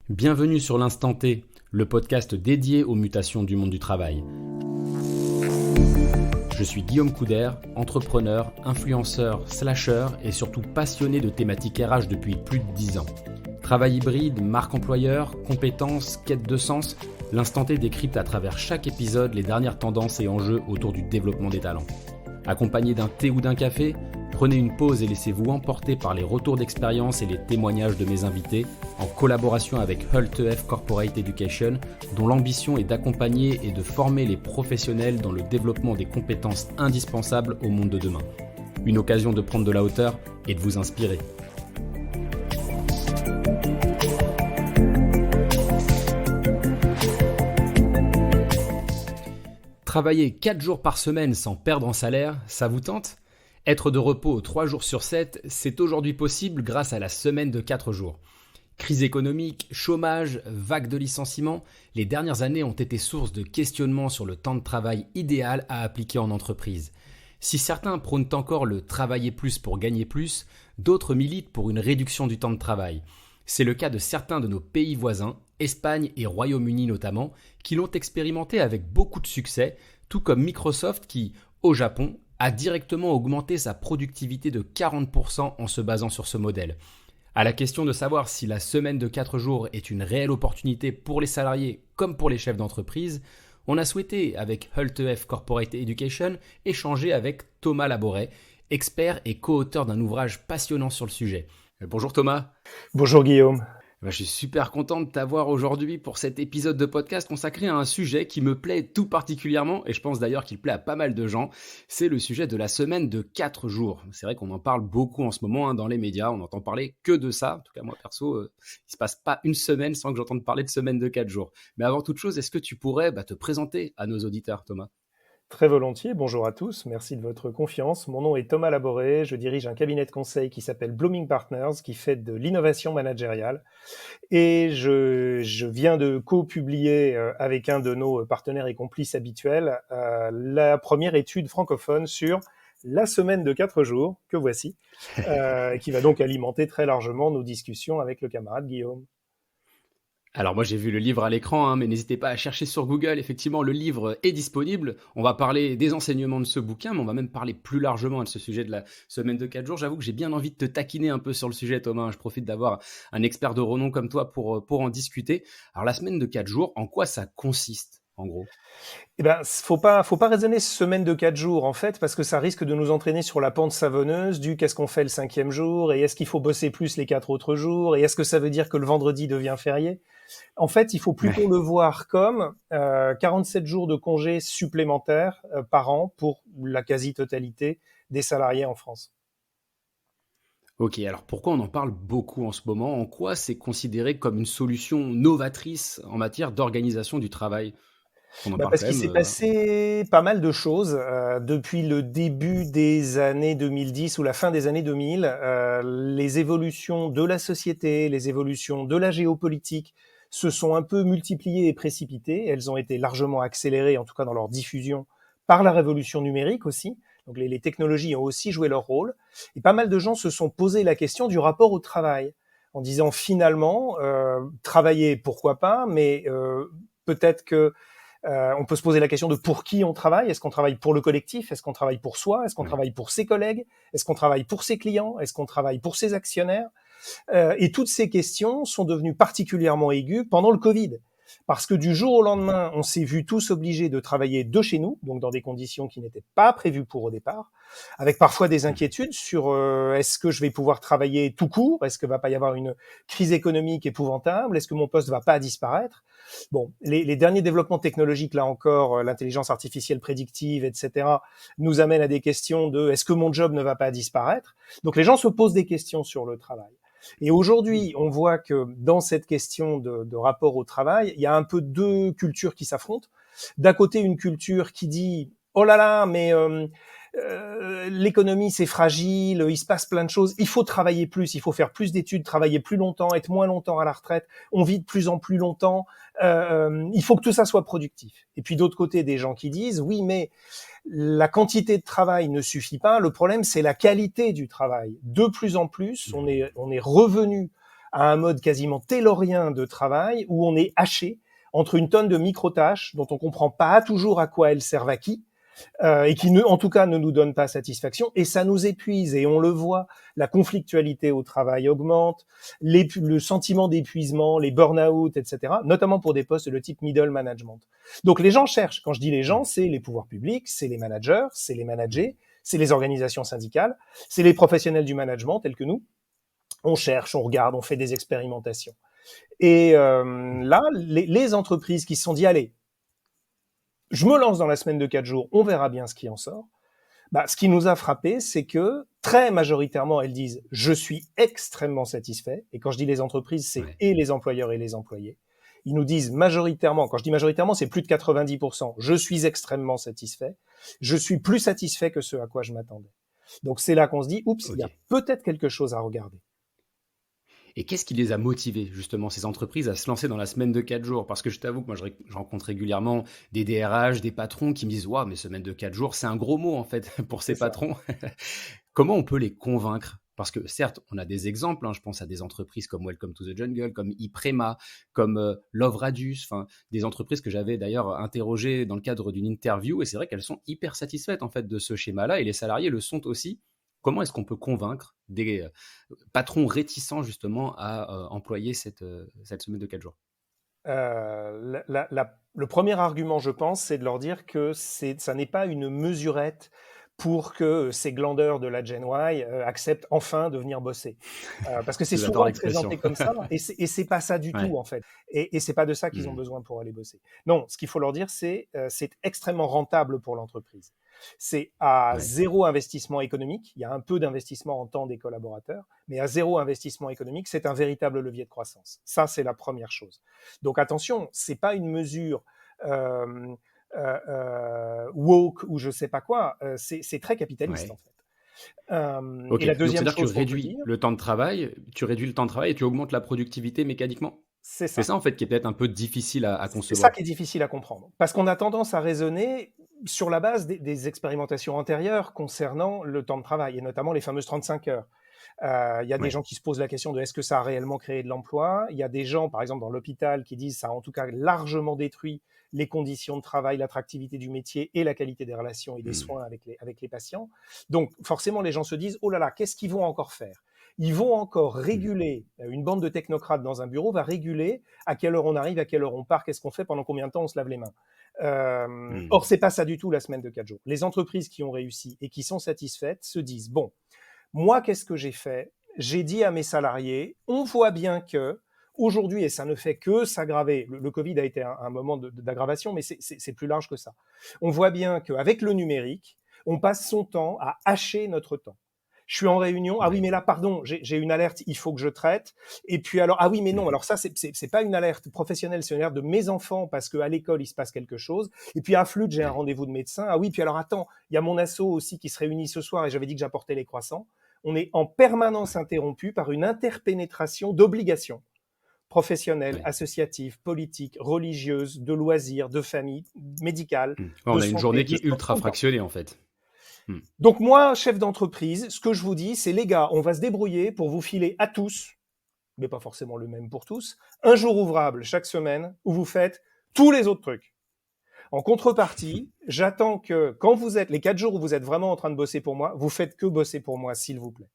Bienvenue sur l'Instant T, le podcast dédié aux mutations du monde du travail. Je suis Guillaume Couder, entrepreneur, influenceur, slasher et surtout passionné de thématiques RH depuis plus de 10 ans. Travail hybride, marque employeur, compétences, quête de sens, l'Instant T décrypte à travers chaque épisode les dernières tendances et enjeux autour du développement des talents. Accompagné d'un thé ou d'un café, prenez une pause et laissez-vous emporter par les retours d'expérience et les témoignages de mes invités en collaboration avec Hult-EF Corporate Education, dont l'ambition est d'accompagner et de former les professionnels dans le développement des compétences indispensables au monde de demain. Une occasion de prendre de la hauteur et de vous inspirer. Travailler 4 jours par semaine sans perdre en salaire, ça vous tente ? Être de repos 3 jours sur 7, c'est aujourd'hui possible grâce à la semaine de 4 jours. Crise économique, chômage, vague de licenciements, les dernières années ont été source de questionnements sur le temps de travail idéal à appliquer en entreprise. Si certains prônent encore le travailler plus pour gagner plus, d'autres militent pour une réduction du temps de travail. C'est le cas de certains de nos pays voisins, Espagne et Royaume-Uni notamment, qui l'ont expérimenté avec beaucoup de succès, tout comme Microsoft qui, au Japon, a directement augmenté sa productivité de 40% en se basant sur ce modèle. À la question de savoir si la semaine de 4 jours est une réelle opportunité pour les salariés comme pour les chefs d'entreprise, on a souhaité, avec Hult-EF Corporate Education, échanger avec Thomas Laboret, expert et co-auteur d'un ouvrage passionnant sur le sujet. Bonjour Thomas. Bonjour Guillaume. Je suis super content de t'avoir aujourd'hui pour cet épisode de podcast consacré à un sujet qui me plaît tout particulièrement, et je pense d'ailleurs qu'il plaît à pas mal de gens, c'est le sujet de la semaine de 4 jours. C'est vrai qu'on en parle beaucoup en ce moment dans les médias, on n'entend parler que de ça. En tout cas moi perso, il se passe pas une semaine sans que j'entende parler de semaine de 4 jours. Mais avant toute chose, est-ce que tu pourrais te présenter à nos auditeurs, Thomas ? Très volontiers, bonjour à tous, merci de votre confiance. Mon nom est Thomas Laboret, je dirige un cabinet de conseil qui s'appelle Blooming Partners, qui fait de l'innovation managériale. Et je viens de co-publier avec un de nos partenaires et complices habituels la première étude francophone sur la semaine de 4 jours, que voici, qui va donc alimenter très largement nos discussions avec le camarade Guillaume. Alors moi j'ai vu le livre à l'écran, mais n'hésitez pas à chercher sur Google, effectivement le livre est disponible. On va parler des enseignements de ce bouquin, mais on va même parler plus largement de ce sujet de la semaine de 4 jours. J'avoue que j'ai bien envie de te taquiner un peu sur le sujet, Thomas. Je profite d'avoir un expert de renom comme toi pour en discuter. Alors la semaine de 4 jours, en quoi ça consiste en gros ? Faut pas raisonner semaine de 4 jours, en fait, parce que ça risque de nous entraîner sur la pente savonneuse du qu'est-ce qu'on fait le 5e jour, et est-ce qu'il faut bosser plus les 4 autres jours, et est-ce que ça veut dire que le vendredi devient férié? En fait, il faut plutôt le voir comme 47 jours de congés supplémentaires par an pour la quasi-totalité des salariés en France. Ok, alors pourquoi on en parle beaucoup en ce moment ? En quoi c'est considéré comme une solution novatrice en matière d'organisation du travail ? On en parle Parce quand qu'il même. s'est passé pas mal de choses depuis le début des années 2010 ou la fin des années 2000. Les évolutions de la société, les évolutions de la géopolitique se sont un peu multipliées et précipitées. Elles ont été largement accélérées, en tout cas dans leur diffusion, par la révolution numérique aussi. Donc les technologies ont aussi joué leur rôle. Et pas mal de gens se sont posé la question du rapport au travail, en disant finalement, travailler, pourquoi pas, mais peut-être que on peut se poser la question de pour qui on travaille. Est-ce qu'on travaille pour le collectif ? Est-ce qu'on travaille pour soi ? Est-ce qu'on travaille pour ses collègues ? Est-ce qu'on travaille pour ses clients ? Est-ce qu'on travaille pour ses actionnaires ? Et toutes ces questions sont devenues particulièrement aiguës pendant le Covid. Parce que du jour au lendemain, on s'est vu tous obligés de travailler de chez nous, donc dans des conditions qui n'étaient pas prévues pour au départ, avec parfois des inquiétudes sur est-ce que je vais pouvoir travailler tout court ? Est-ce qu'il va pas y avoir une crise économique épouvantable ? Est-ce que mon poste va pas disparaître ? Bon, les derniers développements technologiques, là encore, l'intelligence artificielle prédictive, etc., nous amènent à des questions de est-ce que mon job ne va pas disparaître ? Donc les gens se posent des questions sur le travail. Et aujourd'hui, on voit que dans cette question de rapport au travail, il y a un peu deux cultures qui s'affrontent. D'un côté, une culture qui dit « Oh là là, mais l'économie c'est fragile, il se passe plein de choses, il faut travailler plus, il faut faire plus d'études, travailler plus longtemps, être moins longtemps à la retraite, on vit de plus en plus longtemps, il faut que tout ça soit productif. » Et puis d'autre côté, des gens qui disent « Oui, mais la quantité de travail ne suffit pas, le problème c'est la qualité du travail. De plus en plus, on est revenu à un mode quasiment taylorien de travail où on est haché entre une tonne de micro-tâches dont on comprend pas toujours à quoi elles servent à qui, et qui, en tout cas, ne nous donnent pas satisfaction, et ça nous épuise, et on le voit, la conflictualité au travail augmente, le sentiment d'épuisement, les burn-out, etc., notamment pour des postes de type middle management. Donc les gens cherchent, quand je dis les gens, c'est les pouvoirs publics, c'est les managers, c'est les managers, c'est les organisations syndicales, c'est les professionnels du management tels que nous. On cherche, on regarde, on fait des expérimentations. Et là, les entreprises qui se sont dit, allez, je me lance dans la semaine de 4 jours, on verra bien ce qui en sort. Bah, ce qui nous a frappé, c'est que très majoritairement, elles disent « je suis extrêmement satisfait ». Et quand je dis les entreprises, c'est et les employeurs et les employés. Ils nous disent majoritairement, quand je dis majoritairement, c'est plus de 90%, je suis extrêmement satisfait, je suis plus satisfait que ce à quoi je m'attendais. Donc c'est là qu'on se dit, oups, il y a peut-être quelque chose à regarder. Et qu'est-ce qui les a motivés, justement, ces entreprises, à se lancer dans la semaine de 4 jours? Parce que je t'avoue que moi, je rencontre régulièrement des DRH, des patrons qui me disent « Waouh, mais semaine de 4 jours, c'est un gros mot, en fait, pour ces patrons. » Comment on peut les convaincre? Parce que certes, on a des exemples, hein, je pense à des entreprises comme Welcome to the Jungle, comme Iprema, comme Love Radius, enfin des entreprises que j'avais d'ailleurs interrogées dans le cadre d'une interview, et c'est vrai qu'elles sont hyper satisfaites en fait de ce schéma-là, et les salariés le sont aussi. Comment est-ce qu'on peut convaincre des patrons réticents justement à employer cette semaine de 4 jours? Le premier argument, je pense, c'est de leur dire que ça n'est pas une mesurette pour que ces glandeurs de la Gen Y acceptent enfin de venir bosser. Parce que c'est souvent présenté comme ça, et c'est pas ça du tout, en fait. Et c'est pas de ça qu'ils ont besoin pour aller bosser. Non, ce qu'il faut leur dire, c'est extrêmement rentable pour l'entreprise. C'est à zéro investissement économique. Il y a un peu d'investissement en temps des collaborateurs, mais à zéro investissement économique, c'est un véritable levier de croissance. Ça, c'est la première chose. Donc attention, c'est pas une mesure woke ou je sais pas quoi. C'est très capitaliste en fait. Okay. Et la deuxième donc, c'est-à-dire chose que tu réduis le temps de travail, et tu augmentes la productivité mécaniquement. C'est ça. C'est ça en fait qui est peut-être un peu difficile à concevoir. C'est ça qui est difficile à comprendre. Parce qu'on a tendance à raisonner sur la base des expérimentations antérieures concernant le temps de travail, et notamment les fameuses 35 heures. Il y a des gens qui se posent la question de est-ce que ça a réellement créé de l'emploi. Il y a des gens, par exemple dans l'hôpital, qui disent ça a en tout cas largement détruit les conditions de travail, l'attractivité du métier et la qualité des relations et des soins avec les patients. Donc forcément, les gens se disent oh là là, qu'est-ce qu'ils vont encore faire? Ils vont encore réguler, une bande de technocrates dans un bureau va réguler à quelle heure on arrive, à quelle heure on part, qu'est-ce qu'on fait, pendant combien de temps on se lave les mains. Or, c'est pas ça du tout la semaine de 4 jours. Les entreprises qui ont réussi et qui sont satisfaites se disent bon, moi, qu'est-ce que j'ai fait? J'ai dit à mes salariés, on voit bien que aujourd'hui, et ça ne fait que s'aggraver, le Covid a été un moment d'aggravation, mais c'est plus large que ça. On voit bien qu'avec le numérique, on passe son temps à hacher notre temps. Je suis en réunion, ah oui, mais là, pardon, j'ai une alerte, il faut que je traite. Et puis alors, ah oui, mais non, alors ça, c'est pas une alerte professionnelle, c'est une alerte de mes enfants parce qu'à l'école, il se passe quelque chose. Et puis à Flûte, j'ai un rendez-vous de médecin. Ah oui, puis alors attends, il y a mon asso aussi qui se réunit ce soir et j'avais dit que j'apportais les croissants. On est en permanence interrompu par une interpénétration d'obligations professionnelles, associatives, politiques, religieuses, de loisirs, de famille, médicales. On a une journée qui est ultra fractionnée en fait. Donc moi, chef d'entreprise, ce que je vous dis, c'est les gars, on va se débrouiller pour vous filer à tous, mais pas forcément le même pour tous, un jour ouvrable chaque semaine où vous faites tous les autres trucs. En contrepartie, j'attends que quand vous êtes, les 4 jours où vous êtes vraiment en train de bosser pour moi, vous faites que bosser pour moi, s'il vous plaît.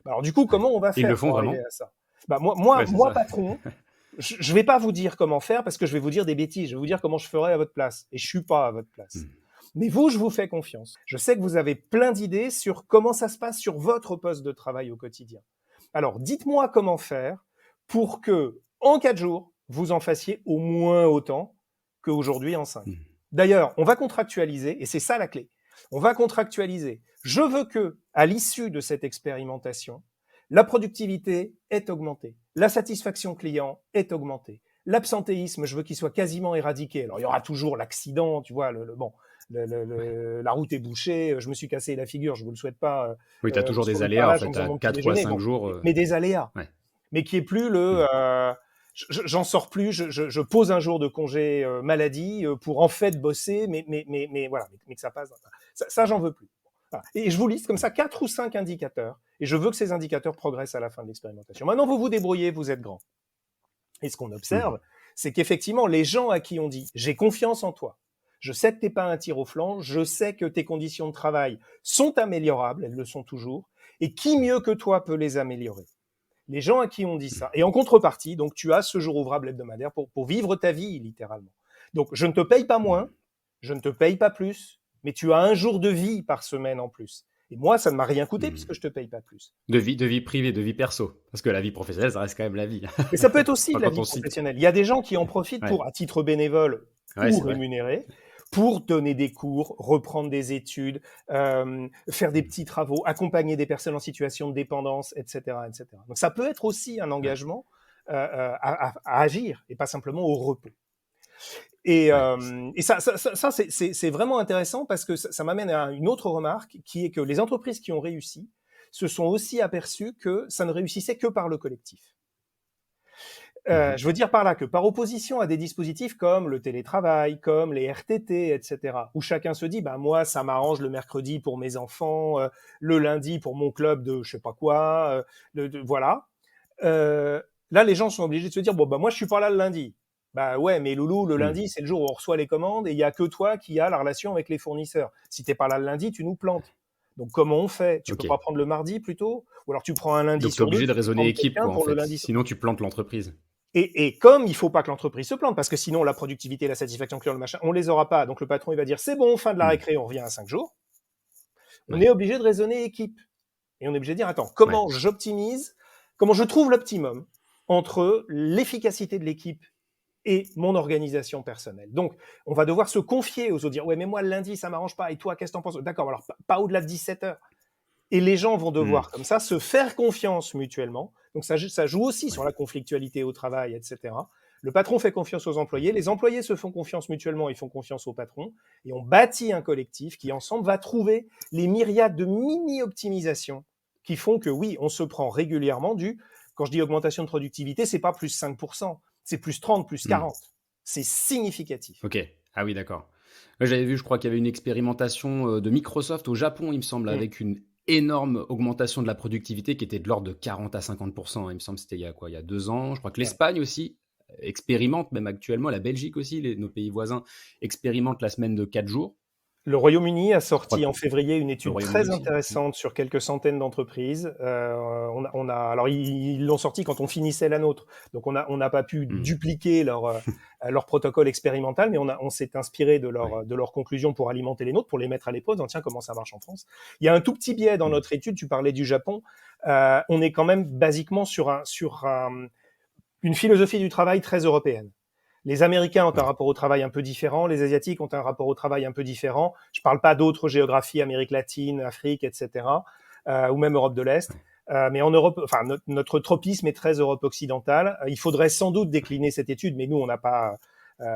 Alors du coup, comment on va faire pour arriver à ça? Moi, patron, je vais pas vous dire comment faire parce que je vais vous dire des bêtises. Je vais vous dire comment je ferais à votre place. Et je suis pas à votre place. Mais vous, je vous fais confiance. Je sais que vous avez plein d'idées sur comment ça se passe sur votre poste de travail au quotidien. Alors, dites-moi comment faire pour que, en 4 jours, vous en fassiez au moins autant qu'aujourd'hui en 5. D'ailleurs, on va contractualiser, et c'est ça la clé. On va contractualiser. Je veux que, à l'issue de cette expérimentation, la productivité est augmentée, la satisfaction client est augmentée, l'absentéisme, je veux qu'il soit quasiment éradiqué. Alors, il y aura toujours l'accident, tu vois, la route est bouchée, je me suis cassé la figure, je vous le souhaite pas. Oui, tu as toujours des aléas, en fait, à 4 ou à 5 jours. Mais des aléas. Mais qui est plus j'en sors plus, je pose un jour de congé maladie pour en fait bosser, mais voilà, mais que ça passe. Ça j'en veux plus. Voilà. Et je vous liste comme ça 4 ou 5 indicateurs, et je veux que ces indicateurs progressent à la fin de l'expérimentation. Maintenant, vous vous débrouillez, vous êtes grand. Et ce qu'on observe, c'est qu'effectivement, les gens à qui on dit « j'ai confiance en toi », je sais que t'es pas un tir au flanc, je sais que tes conditions de travail sont améliorables, elles le sont toujours, et qui mieux que toi peut les améliorer? Les gens à qui on dit ça. Et en contrepartie, donc tu as ce jour ouvrable hebdomadaire pour vivre ta vie, littéralement. Donc je ne te paye pas moins, je ne te paye pas plus, mais tu as un jour de vie par semaine en plus. Et moi, ça ne m'a rien coûté puisque je te paye pas plus. De vie privée, de vie perso. Parce que la vie professionnelle, ça reste quand même la vie. Mais ça peut être aussi Enfin, la quand vie on cite. professionnelle. Il y a des gens qui en profitent Ouais. pour, à titre bénévole Ouais, ou c'est vrai. rémunéré, pour donner des cours, reprendre des études, faire des petits travaux, accompagner des personnes en situation de dépendance, etc., etc. Donc ça peut être aussi un engagement à agir et pas simplement au repos. Et, Ouais. et ça c'est vraiment intéressant parce que ça m'amène à une autre remarque qui est que les entreprises qui ont réussi se sont aussi aperçues que ça ne réussissait que par le collectif. Je veux dire par là que par opposition à des dispositifs comme le télétravail, comme les RTT, etc., où chacun se dit, bah moi ça m'arrange le mercredi pour mes enfants, le lundi pour mon club de je sais pas quoi, voilà. Là les gens sont obligés de se dire, bon bah moi je suis pas là le lundi. Bah ouais, mais Loulou, le lundi c'est le jour où on reçoit les commandes et il y a que toi qui as la relation avec les fournisseurs. Si t'es pas là le lundi, tu nous plantes. Donc comment on fait? Tu peux pas Ok. prendre le mardi plutôt? Ou alors tu prends un lundi Donc, tu es sur deux, obligé de tu peux raisonner prendre équipe, quelqu'un quoi, en pour le fait. lundi sur... Sinon, tu plantes l'entreprise. Et comme il faut pas que l'entreprise se plante, parce que sinon la productivité, la satisfaction client, le machin, on les aura pas. Donc le patron, il va dire c'est bon, fin de la récré, on revient à 5 jours. On est Ouais. obligé de raisonner équipe. Et on est obligé de dire, attends, Ouais. comment j'optimise, comment je trouve l'optimum entre l'efficacité de l'équipe et mon organisation personnelle. Donc, on va devoir se confier aux autres, dire, ouais, mais moi, le lundi, ça m'arrange pas, et toi, qu'est-ce que t'en penses? D'accord, alors, pas au-delà de 17 heures. Et les gens vont devoir, comme ça, se faire confiance mutuellement. Donc, ça joue aussi sur Ouais. la conflictualité au travail, etc. Le patron fait confiance aux employés, les employés se font confiance mutuellement, ils font confiance au patron, et on bâtit un collectif qui, ensemble, va trouver les myriades de mini-optimisations qui font que, oui, on se prend régulièrement quand je dis augmentation de productivité, c'est pas plus 5%, c'est plus 30, plus 40. C'est significatif. Ok. Ah oui, d'accord. Ouais, j'avais vu, je crois qu'il y avait une expérimentation de Microsoft au Japon, il me semble, Mmh. avec une énorme augmentation de la productivité qui était de l'ordre de 40 à 50%. Il me semble que c'était il y a quoi? Il y a 2 ans. Je crois que Ouais. l'Espagne aussi expérimente, même actuellement, la Belgique aussi, nos pays voisins expérimentent la semaine de 4 jours. Le Royaume-Uni a Je crois sorti que en février une le étude Royaume-Uni très aussi. intéressante sur quelques centaines d'entreprises. Alors ils l'ont sorti quand on finissait la nôtre, donc on n'a pas pu dupliquer leur protocole expérimental, mais on s'est inspiré Ouais. de leurs conclusions pour alimenter les nôtres, pour les mettre à l'épreuve. Tiens, comment ça marche en France? Il y a un tout petit biais dans notre étude. Tu parlais du Japon. On est quand même basiquement une philosophie du travail très européenne. Les Américains ont un Ouais. rapport au travail un peu différent, les Asiatiques ont un rapport au travail un peu différent. Je ne parle pas d'autres géographies, Amérique latine, Afrique, etc., ou même Europe de l'Est. Ouais. Mais en Europe, enfin, notre tropisme est très Europe occidentale. Il faudrait sans doute décliner cette étude, mais nous, on n'a pas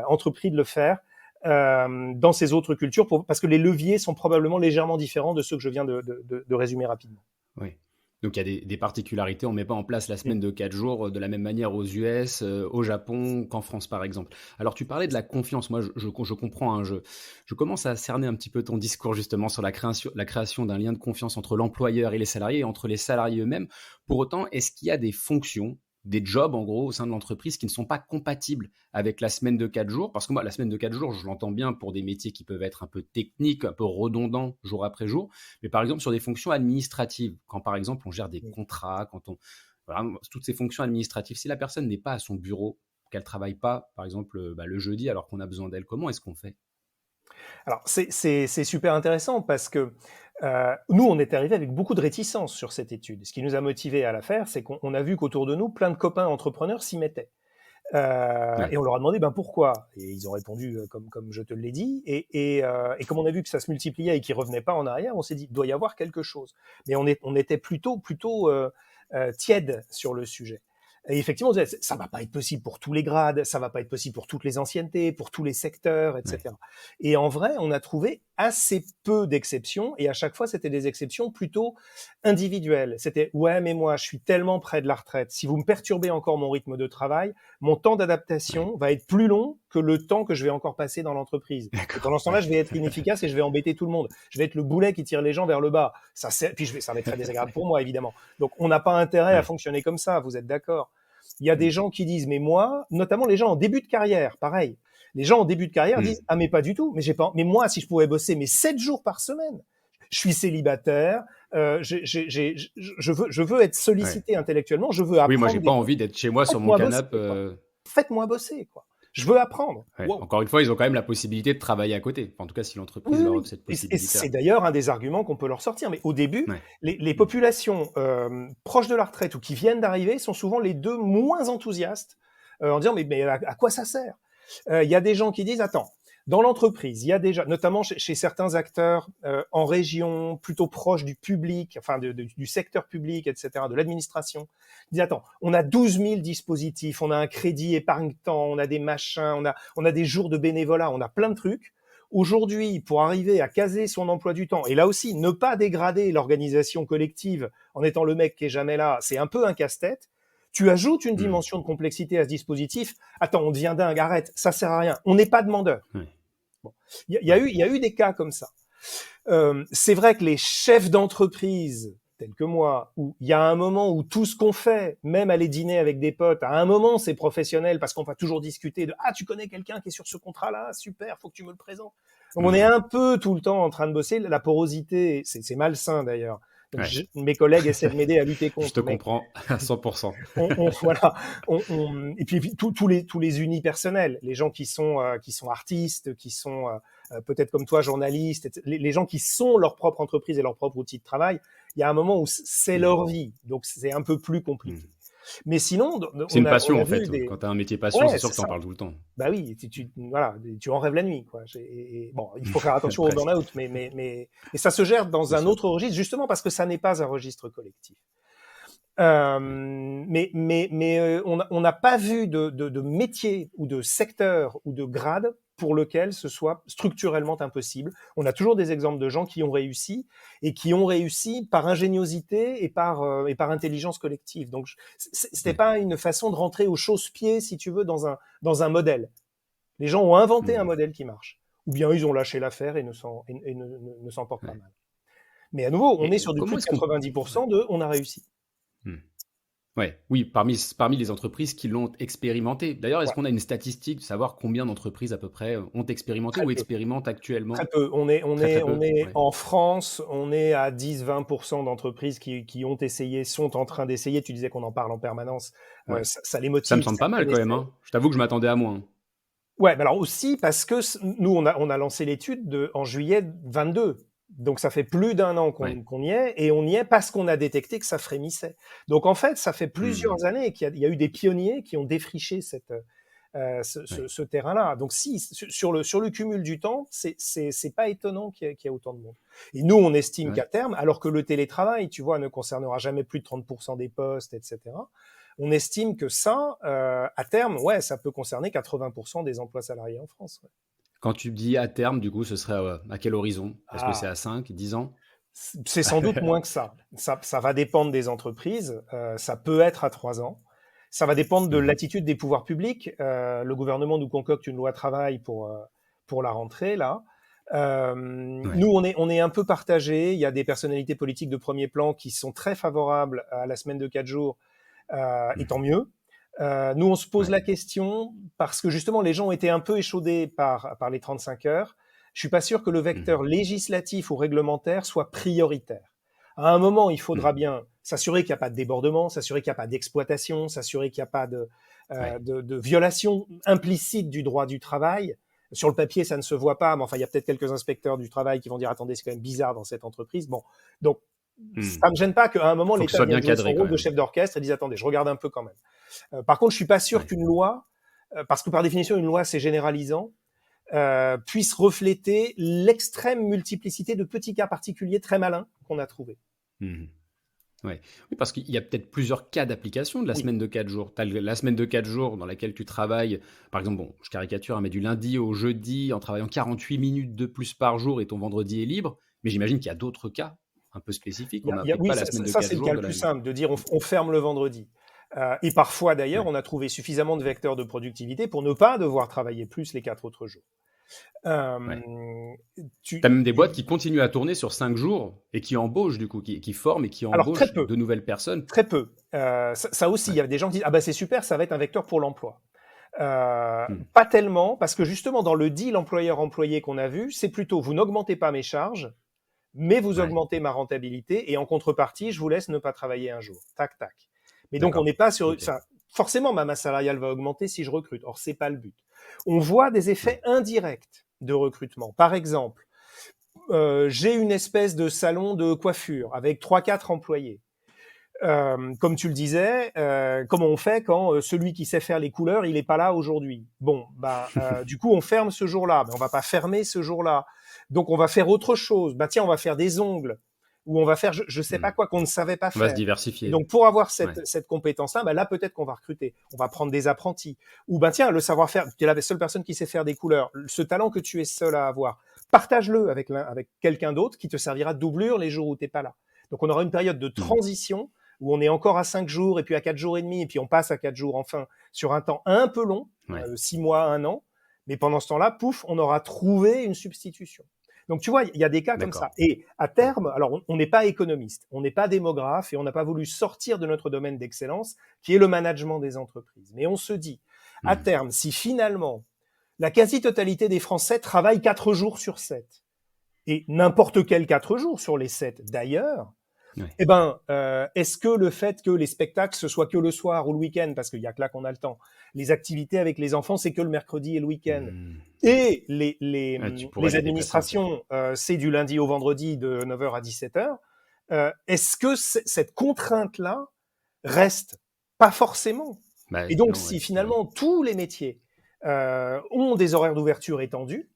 entrepris de le faire dans ces autres cultures, parce que les leviers sont probablement légèrement différents de ceux que je viens de résumer rapidement. Ouais. Donc il y a des particularités, on ne met pas en place la Mm. semaine de 4 jours de la même manière aux US, au Japon qu'en France par exemple. Alors tu parlais de la confiance, moi je comprends, hein, je commence à cerner un petit peu ton discours justement sur la création d'un lien de confiance entre l'employeur et les salariés et entre les salariés eux-mêmes. Pour autant, est-ce qu'il y a des fonctions, des jobs en gros au sein de l'entreprise qui ne sont pas compatibles avec la semaine de 4 jours? Parce que moi la semaine de 4 jours, je l'entends bien pour des métiers qui peuvent être un peu techniques, un peu redondants jour après jour. Mais par exemple, sur des fonctions administratives, quand par exemple on gère des contrats, voilà, toutes ces fonctions administratives, si la personne n'est pas à son bureau, qu'elle ne travaille pas, par exemple, le jeudi, alors qu'on a besoin d'elle, comment est-ce qu'on fait? Alors, c'est super intéressant parce que nous, on est arrivé avec beaucoup de réticence sur cette étude. Ce qui nous a motivés à la faire, c'est qu'on a vu qu'autour de nous, plein de copains entrepreneurs s'y mettaient. Et Ouais. on leur a demandé pourquoi. Et ils ont répondu comme je te l'ai dit. Et comme on a vu que ça se multipliait et qu'ils revenaient pas en arrière, on s'est dit, il doit y avoir quelque chose. Mais on était plutôt tiède sur le sujet. Et effectivement, on disait, ça va pas être possible pour tous les grades, ça va pas être possible pour toutes les anciennetés, pour tous les secteurs, Ouais. etc. Et en vrai, on a trouvé assez peu d'exceptions, et à chaque fois, c'était des exceptions plutôt individuelles. C'était, ouais, mais moi, je suis tellement près de la retraite. Si vous me perturbez encore mon rythme de travail, mon temps Ouais. d'adaptation va être plus long que le temps que je vais encore passer dans l'entreprise. Et pendant ce temps-là, je vais être inefficace et je vais embêter tout le monde. Je vais être le boulet qui tire les gens vers le bas. Puis ça va être très désagréable pour moi, évidemment. Donc, on n'a pas intérêt à fonctionner comme ça, vous êtes d'accord? Il y a des gens qui disent, mais moi, notamment les gens en début de carrière, pareil. Les gens en début de carrière disent, ah, mais pas du tout. Mais moi, si je pouvais bosser, mais 7 jours par semaine, je suis célibataire, je veux être sollicité intellectuellement, je veux apprendre. Oui, moi, j'ai pas envie d'être chez moi sur mon canapé. Faites-moi bosser, quoi. Je veux apprendre. Ouais. Wow. Encore une fois, ils ont quand même la possibilité de travailler à côté. Enfin, en tout cas, si l'entreprise leur offre cette possibilité. Et c'est d'ailleurs un des arguments qu'on peut leur sortir. Mais au début, les populations proches de la retraite ou qui viennent d'arriver sont souvent les deux moins enthousiastes en disant mais à quoi ça sert? Il y a des gens qui disent attends, dans l'entreprise, il y a déjà, notamment chez certains acteurs en région, plutôt proches du public, enfin du secteur public, etc., de l'administration, ils disent attends, on a 12 000 dispositifs, on a un crédit épargne-temps, on a des machins, on a des jours de bénévolat, on a plein de trucs. Aujourd'hui, pour arriver à caser son emploi du temps, et là aussi, ne pas dégrader l'organisation collective en étant le mec qui est jamais là, c'est un peu un casse-tête. Tu ajoutes une dimension de complexité à ce dispositif. Attends, on devient dingue, arrête, ça sert à rien. On n'est pas demandeur. Bon. Il y a eu des cas comme ça. C'est vrai que les chefs d'entreprise, tels que moi, où il y a un moment où tout ce qu'on fait, même aller dîner avec des potes, à un moment c'est professionnel parce qu'on va toujours discuter de « Ah, tu connais quelqu'un qui est sur ce contrat-là? Super, faut que tu me le présentes. » Donc on est un peu tout le temps en train de bosser. La porosité, c'est malsain d'ailleurs. Mes collègues essaient de m'aider à lutter contre. Je te comprends à 100%. Voilà. Et puis tous les unipersonnels, les gens qui sont artistes, qui sont peut-être comme toi journalistes, les gens qui sont leur propre entreprise et leur propre outil de travail. Il y a un moment où c'est leur vie, donc c'est un peu plus compliqué. Mais sinon, c'est une passion en fait. Quand tu as un métier passion, c'est sûr que tu en parles tout le temps. Bah oui, tu en rêves la nuit, quoi. Bon, il faut faire attention au burn-out, mais ça se gère dans un autre registre, justement parce que ça n'est pas un registre collectif. Mais on n'a pas vu de métier ou de secteur ou de grade pour lequel ce soit structurellement impossible. On a toujours des exemples de gens qui ont réussi et qui ont réussi par ingéniosité et par intelligence collective. Donc c'était pas une façon de rentrer au chausse-pied, si tu veux, dans un modèle. Les gens ont inventé un modèle qui marche, ou bien ils ont lâché l'affaire et ne s'en portent pas mal. Mais à nouveau, on est sur du plus de 90% de on a réussi. Oui, parmi les entreprises qui l'ont expérimenté. D'ailleurs, est-ce qu'on a une statistique de savoir combien d'entreprises à peu près ont expérimenté ou expérimentent actuellement? Très peu. En France, on est à 10-20% d'entreprises qui ont essayé, sont en train d'essayer. Tu disais qu'on en parle en permanence. Ça les motive. Ça me semble pas mal quand même. Hein. Je t'avoue que je m'attendais à moins. Ouais, mais alors aussi parce que nous, on a lancé l'étude en juillet 22. Donc, ça fait plus d'un an qu'on y est, et on y est parce qu'on a détecté que ça frémissait. Donc, en fait, ça fait plusieurs années qu'il y a eu des pionniers qui ont défriché ce terrain-là. Donc, sur le cumul du temps, c'est pas étonnant qu'il y ait autant de monde. Et nous, on estime qu'à terme, alors que le télétravail, tu vois, ne concernera jamais plus de 30% des postes, etc., on estime que ça, à terme, ça peut concerner 80% des emplois salariés en France. Ouais. Quand tu dis à terme, du coup, ce serait à quel horizon? Est-ce que c'est à 5, 10 ans? C'est sans doute moins que ça. Ça va dépendre des entreprises. Ça peut être à 3 ans. Ça va dépendre de l'attitude des pouvoirs publics. Le gouvernement nous concocte une loi travail pour la rentrée, là. Nous, on est un peu partagés. Il y a des personnalités politiques de premier plan qui sont très favorables à la semaine de 4 jours, et tant mieux. Nous, on se pose la question parce que justement, les gens ont été un peu échaudés par les 35 heures. Je suis pas sûr que le vecteur législatif ou réglementaire soit prioritaire. À un moment, il faudra bien s'assurer qu'il n'y a pas de débordement, s'assurer qu'il n'y a pas d'exploitation, s'assurer qu'il n'y a pas de violation implicite du droit du travail. Sur le papier, ça ne se voit pas, mais enfin, il y a peut-être quelques inspecteurs du travail qui vont dire « Attendez, c'est quand même bizarre dans cette entreprise. » Bon, donc, ça me gêne pas qu'à un moment, l'État vienne jouer son rôle de chef d'orchestre et dise « Attendez, je regarde un peu quand même. » Par contre, je suis pas sûr qu'une loi, parce que par définition, une loi, c'est généralisant, puisse refléter l'extrême multiplicité de petits cas particuliers très malins qu'on a trouvés. Oui, parce qu'il y a peut-être plusieurs cas d'application de la semaine de 4 jours. Tu as la semaine de 4 jours dans laquelle tu travailles, par exemple, bon, je caricature, mais du lundi au jeudi en travaillant 48 minutes de plus par jour et ton vendredi est libre. Mais j'imagine qu'il y a d'autres cas un peu spécifiques. On n'a pas la semaine de 4 jours. Ça, c'est le cas le plus simple, de dire on ferme le vendredi. Et parfois, d'ailleurs, Ouais. on a trouvé suffisamment de vecteurs de productivité pour ne pas devoir travailler plus les 4 autres jours. Euh, Ouais. tu, Tu as même des boîtes tu- qui continuent à tourner sur 5 jours et qui embauchent, du coup, qui forment et qui Alors, très embauchent peu. de nouvelles personnes. Très peu. Ça aussi, il Ouais. y a des gens qui disent ah bah c'est super, ça va être un vecteur pour l'emploi. Hmm. Pas tellement, parce que justement dans le deal employeur-employé qu'on a vu, c'est plutôt vous n'augmentez pas mes charges, mais vous Ouais. augmentez ma rentabilité et en contrepartie, je vous laisse ne pas travailler un jour. Tac tac. Mais donc on D'accord. n'est pas sur Ok. ça. Forcément, ma masse salariale va augmenter si je recrute. Or c'est pas le but. On voit des effets Ouais. indirects de recrutement. Par exemple, j'ai une espèce de salon de coiffure avec 3-4 employés. Comme tu le disais, comment on fait quand celui qui sait faire les couleurs, il n'est pas là aujourd'hui? Bon, bah, du coup, on ferme ce jour-là, mais on va pas fermer ce jour-là. Donc, on va faire autre chose. Bah tiens, on va faire des ongles, ou on va faire, je sais Hmm. pas quoi qu'on ne savait pas On va se faire. Et diversifier. donc, pour avoir Ouais. cette compétence-là, bah là, peut-être qu'on va recruter. On va prendre des apprentis. Ou bah tiens, le savoir-faire, tu es la seule personne qui sait faire des couleurs. Ce talent que tu es seul à avoir, partage-le avec quelqu'un d'autre qui te servira de doublure les jours où tu n'es pas là. Donc, on aura une période de Hmm. transition où on est encore à 5 jours, et puis à 4 jours et demi, et puis on passe à 4 jours enfin, sur un temps un peu long, Ouais. 6 mois, 1 an. Mais pendant ce temps-là, pouf, on aura trouvé une substitution. Donc tu vois, il y a des cas comme ça. D'accord. Et à Ouais. terme, alors on n'est pas économiste, on n'est pas démographe, et on n'a pas voulu sortir de notre domaine d'excellence, qui est le management des entreprises. Mais on se dit, à Hmm. terme, si finalement la quasi-totalité des Français travaillent 4 jours sur 7, et n'importe quel 4 jours sur les 7 d'ailleurs, Ouais. eh ben, est-ce que le fait que les spectacles ce soit que le soir ou le week-end, parce qu'il y a que là qu'on a le temps, les activités avec les enfants c'est que le mercredi et le week-end, Hmm. et Ouais, tu pourrais les les déplacer en fait. administrations c'est du lundi au vendredi de 9h à 17h, est-ce que cette contrainte-là reste? Pas forcément. Bah Et donc non, si ouais. Ouais. finalement tous les métiers ont des horaires d'ouverture étendus,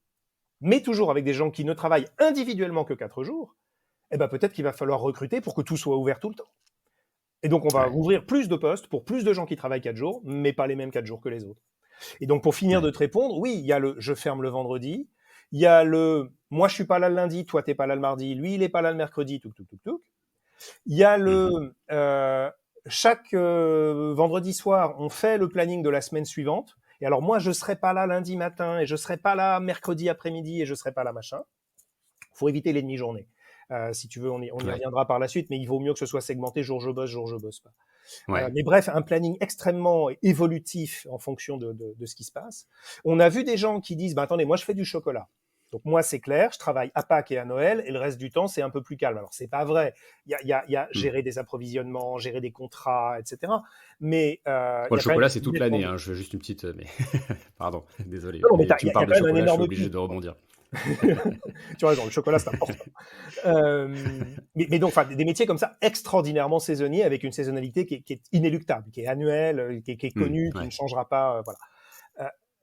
mais toujours avec des gens qui ne travaillent individuellement que 4 jours, eh ben peut-être qu'il va falloir recruter pour que tout soit ouvert tout le temps. Et donc, on va Ouais. ouvrir plus de postes pour plus de gens qui travaillent 4 jours, mais pas les mêmes 4 jours que les autres. Et donc, pour finir de Ouais. te répondre, oui, il y a le je ferme le vendredi, il y a le moi je suis pas là le lundi, toi t'es pas là le mardi, lui il est pas là le mercredi, tout, tout, tout, tout. Il y a Mhm. le chaque vendredi soir, on fait le planning de la semaine suivante. Et alors moi, je serai pas là lundi matin et je serai pas là mercredi après-midi et je serai pas là machin. Faut éviter les demi-journées. Si tu veux, on y Ouais. reviendra par la suite, mais il vaut mieux que ce soit segmenté jour je bosse pas. Ouais. Mais bref, un planning extrêmement évolutif en fonction de ce qui se passe. On a vu des gens qui disent, bah, attendez, moi je fais du chocolat. Donc moi c'est clair, je travaille à Pâques et à Noël, et le reste du temps c'est un peu plus calme. Alors c'est pas vrai. Il y a Hmm. gérer des approvisionnements, gérer des contrats, etc. Mais Bon, il y le a quand même chocolat, des c'est toute business l'année, models. hein. Je veux juste une petite. Mais pardon, désolé. Non, mais Mais tu il me y a parles de quand même un chocolat, je suis énorme obligé plus. de rebondir. Tu as raison, le chocolat c'est important. Mais donc, enfin, des métiers comme ça extraordinairement saisonniers avec une saisonnalité qui est inéluctable, qui est annuelle, qui est Hmm. connue, qui ne Ouais. changera pas. Voilà.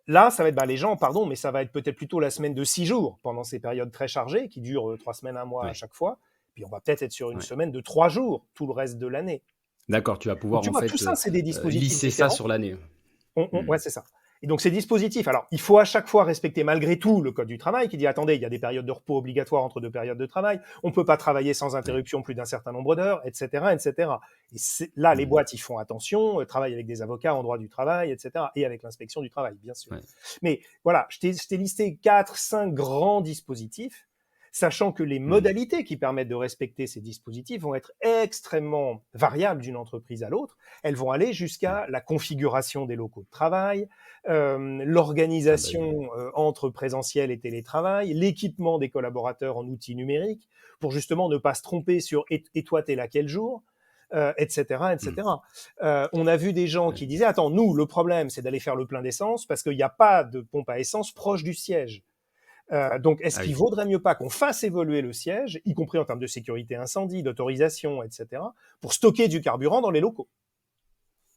Là, ça va être bah, les gens, pardon, mais ça va être peut-être plutôt la semaine de 6 jours pendant ces périodes très chargées qui durent 3 semaines, un mois à Ouais. chaque fois. Puis on va peut-être être sur une Ouais. semaine de 3 jours tout le reste de l'année. D'accord, tu vas Donc pouvoir tu en vois, tout fait ça, c'est des dispositifs lisser ça différents. sur l'année. Hmm. Ouais, c'est ça. Et donc ces dispositifs, alors il faut à chaque fois respecter malgré tout le code du travail qui dit attendez, il y a des périodes de repos obligatoires entre 2 périodes de travail, on ne peut pas travailler sans Ouais. interruption plus d'un certain nombre d'heures, etc., etc. Et là, les Hmm. boîtes, ils font attention, travaillent avec des avocats en droit du travail, etc., et avec l'inspection du travail, bien sûr. Ouais. Mais voilà, je t'ai listé 4, 5 grands dispositifs, sachant que les Hmm. modalités qui permettent de respecter ces dispositifs vont être extrêmement variables d'une entreprise à l'autre. Elles vont aller Ouais. jusqu'à la configuration des locaux de travail, Ah bah oui. l'organisation entre présentiel et télétravail, l'équipement des collaborateurs en outils numériques, pour justement ne pas se tromper sur et toi t'es là quel jour, etc., Hmm. etc. On a vu des gens Ouais. qui disaient attends, nous le problème c'est d'aller faire le plein d'essence parce qu'il n'y a pas de pompe à essence proche du siège. Donc, est-ce Ah qu'il oui. vaudrait mieux pas qu'on fasse évoluer le siège, y compris en termes de sécurité incendie, d'autorisation, etc., pour stocker du carburant dans les locaux?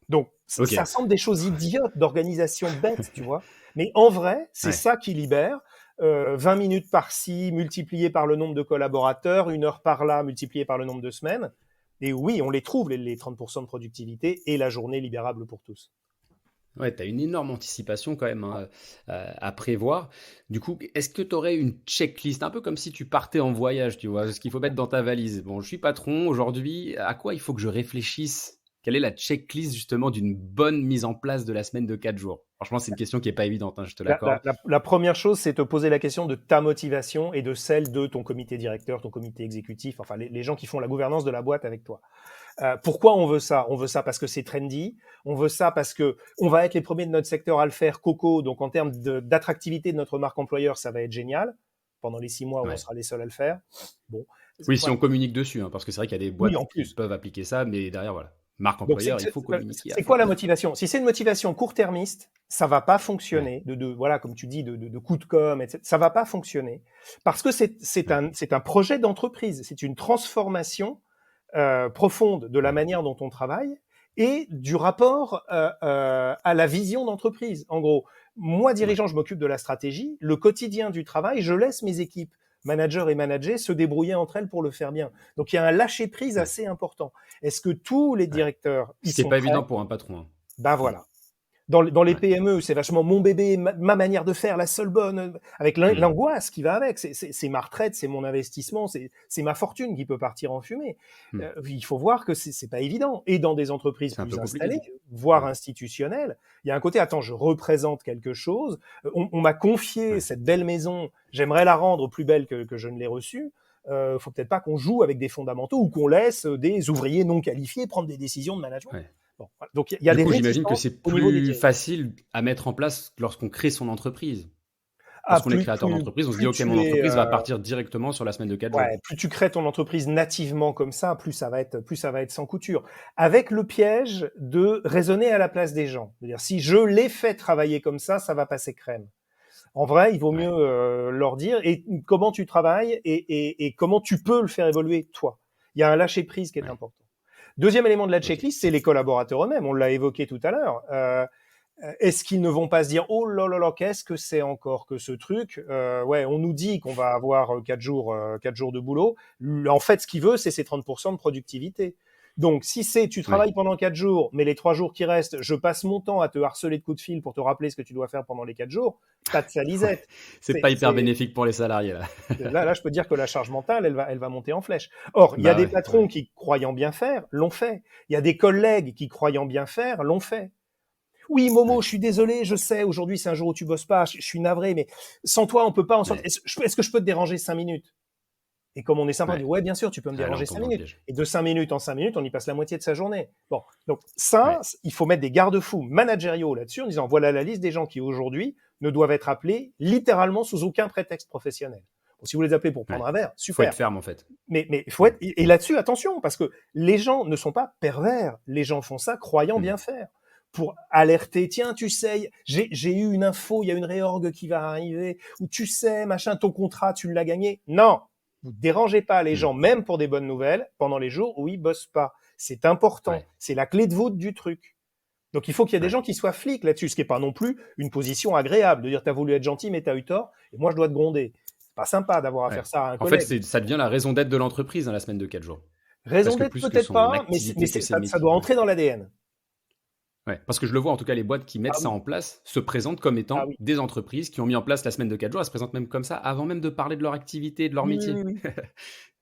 Donc, Ok. ça semble des choses idiotes d'organisation bête, tu vois. Mais en vrai, c'est Ouais. ça qui libère 20 minutes par-ci, multiplié par le nombre de collaborateurs, 1 heure par là, multiplié par le nombre de semaines. Et oui, on les trouve, les 30% de productivité et la journée libérable pour tous. Ouais, tu as une énorme anticipation quand même, hein, à prévoir. Du coup, est-ce que tu aurais une checklist, un peu comme si tu partais en voyage, tu vois, ce qu'il faut mettre dans ta valise? Bon, je suis patron aujourd'hui, à quoi il faut que je réfléchisse Quelle est la checklist justement d'une bonne mise en place de la semaine de 4 jours? Franchement, c'est une question qui n'est pas évidente, hein, je te l'accorde. La première chose, c'est te poser la question de ta motivation et de celle de ton comité directeur, ton comité exécutif, enfin les gens qui font la gouvernance de la boîte avec toi. Pourquoi on veut ça? On veut ça parce que c'est trendy. On veut ça parce que on va être les premiers de notre secteur à le faire, Coco. Donc en termes d'attractivité de notre marque employeur, ça va être génial. Pendant les 6 mois où on Ouais. sera les seuls à le faire. Bon. Oui, si Voilà. on communique dessus, hein, parce que c'est vrai qu'il y a des Oui, boîtes en qui plus. peuvent appliquer ça, mais derrière, voilà. Marque Donc employeur, il faut communiquer à c'est fond. quoi la motivation? Si c'est une motivation court-termiste, ça va pas fonctionner. Voilà, comme tu dis, de coup de com, etc. Ça va pas fonctionner parce que c'est un projet d'entreprise. C'est une transformation profonde de la manière dont on travaille et du rapport à la vision d'entreprise. En gros, moi, dirigeant, je m'occupe de la stratégie. Le quotidien du travail, je laisse mes équipes, managers et managers, se débrouiller entre elles pour le faire bien. Donc, il y a un lâcher-prise assez important. Est-ce que tous les directeurs y Ce qui n'est sont pas prêts? évident pour un patron. Hein. Ben voilà. Dans les Ouais. PME, c'est vachement mon bébé, ma manière de faire, la seule bonne, avec l'angoisse qui va avec. C'est ma retraite, c'est mon investissement, c'est ma fortune qui peut partir en fumée. Il faut voir que c'est pas évident. Et dans des entreprises C'est un plus peu compliqué. installées, voire institutionnelles, il y a un côté, attends, je représente quelque chose, on m'a confié cette belle maison, j'aimerais la rendre plus belle que je ne l'ai reçue. Faut peut-être pas qu'on joue avec des fondamentaux ou qu'on laisse des ouvriers non qualifiés prendre des décisions de management. Ouais. Bon, voilà. Donc il y a Du des coup, j'imagine que réticences c'est au niveau des plus dirigeants. facile à mettre en place lorsqu'on crée son entreprise. Ah, Lorsqu'on est créateur d'entreprise, on se dit, OK, mon entreprise va partir directement sur la semaine de 4 jours. plus tu crées ton entreprise nativement comme ça, plus ça va être sans couture. Avec le piège de raisonner à la place des gens. C'est-à-dire, si je les fais travailler comme ça va passer crème. En vrai, il vaut mieux leur dire et comment tu travailles et comment tu peux le faire évoluer toi. Il y a un lâcher prise qui est important. Deuxième élément de la checklist, c'est les collaborateurs eux-mêmes. On l'a évoqué tout à l'heure. Est-ce qu'ils ne vont pas se dire « Oh là là là, qu'est-ce que c'est encore que ce truc ?» Ouais, on nous dit qu'on va avoir 4 jours de boulot. En fait, ce qu'il veut, c'est ces 30% de productivité. Donc, si tu travailles pendant 4 jours, mais les 3 jours qui restent, je passe mon temps à te harceler de coups de fil pour te rappeler ce que tu dois faire pendant les 4 jours, pas de salisette. C'est pas hyper bénéfique pour les salariés, là. Là, je peux dire que la charge mentale, elle va monter en flèche. Or, il y a des patrons qui, croyant bien faire, l'ont fait. Il y a des collègues qui, croyant bien faire, l'ont fait. Oui, Momo, je suis désolé, je sais, aujourd'hui c'est un jour où tu bosses pas, je suis navré, mais sans toi, on peut pas en sortir. Est-ce que je peux te déranger 5 minutes? Et comme on est sympa, on dit ouais, bien sûr, tu peux me déranger 5 minutes. Et de 5 minutes en 5 minutes, on y passe la moitié de sa journée. Bon, donc ça, il faut mettre des garde-fous managériaux là-dessus en disant voilà la liste des gens qui aujourd'hui ne doivent être appelés littéralement sous aucun prétexte professionnel. Bon, si vous les appelez pour prendre un verre, super. Faut être ferme en fait. Mais il faut être et là-dessus attention parce que les gens ne sont pas pervers, les gens font ça croyant bien faire. Pour alerter, tiens, tu sais, j'ai eu une info, il y a une réorgue qui va arriver, ou tu sais, machin, ton contrat, tu l'as gagné. Non, vous dérangez pas les gens, même pour des bonnes nouvelles, pendant les jours où ils bossent pas. C'est important, c'est la clé de voûte du truc. Donc il faut qu'il y ait des gens qui soient flics là-dessus, ce qui est pas non plus une position agréable, de dire t'as voulu être gentil mais t'as eu tort, et moi je dois te gronder. C'est pas sympa d'avoir à faire ça à un collègue. En fait, ça devient la raison d'être de l'entreprise dans la semaine de 4 jours. Raison d'être peut-être pas, mais ça doit entrer dans l'ADN. Ouais, parce que je le vois, en tout cas, les boîtes qui mettent ça en place se présentent comme étant des entreprises qui ont mis en place la semaine de 4 jours. Elles se présentent même comme ça avant même de parler de leur activité, de leur métier.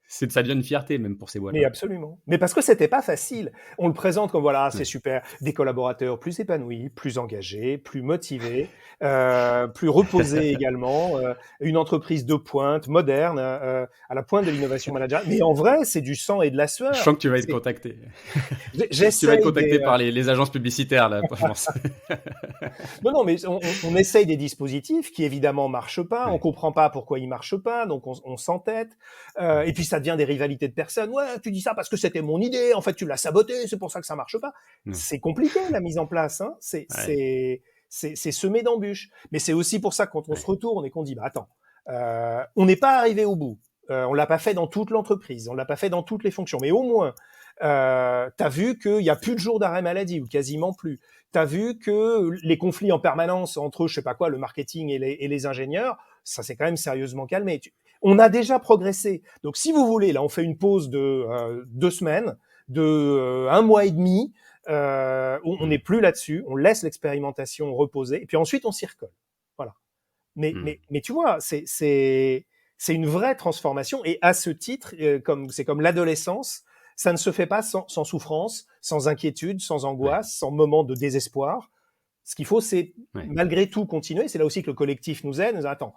Ça devient une fierté même pour ces boîtes. Mais absolument. Mais parce que c'était pas facile. On le présente comme voilà, c'est super, des collaborateurs plus épanouis, plus engagés, plus motivés, plus reposés également, une entreprise de pointe, moderne, à la pointe de l'innovation managériale. Mais en vrai, c'est du sang et de la sueur. Je sens que tu vas être contacté. Tu vas être contacté par les agences publicitaires là, je pense. Non, mais on essaye des dispositifs qui évidemment marchent pas. On comprend pas pourquoi ils marchent pas, donc on s'entête. Et puis ça devient des rivalités de personnes. Ouais, tu dis ça parce que c'était mon idée. En fait, tu l'as saboté. C'est pour ça que ça marche pas. C'est compliqué la mise en place. Hein. C'est semé d'embûches. Mais c'est aussi pour ça que quand on se retourne et qu'on dit, bah attends, on n'est pas arrivé au bout. On l'a pas fait dans toute l'entreprise. On l'a pas fait dans toutes les fonctions. Mais au moins, t'as vu qu'il y a plus de jours d'arrêt maladie ou quasiment plus. T'as vu que les conflits en permanence entre, je sais pas quoi, le marketing et les ingénieurs, ça s'est quand même sérieusement calmé. On a déjà progressé. Donc, si vous voulez, là, on fait une pause de 2 semaines, de 1 mois et demi. On n'est plus là-dessus. On laisse l'expérimentation reposer. Et puis ensuite, on s'y recolle. Voilà. Mais tu vois, c'est une vraie transformation. Et à ce titre, c'est comme l'adolescence. Ça ne se fait pas sans souffrance, sans inquiétude, sans angoisse, sans moment de désespoir. Ce qu'il faut, c'est malgré tout continuer. C'est là aussi que le collectif nous aide. Nous dit, attends,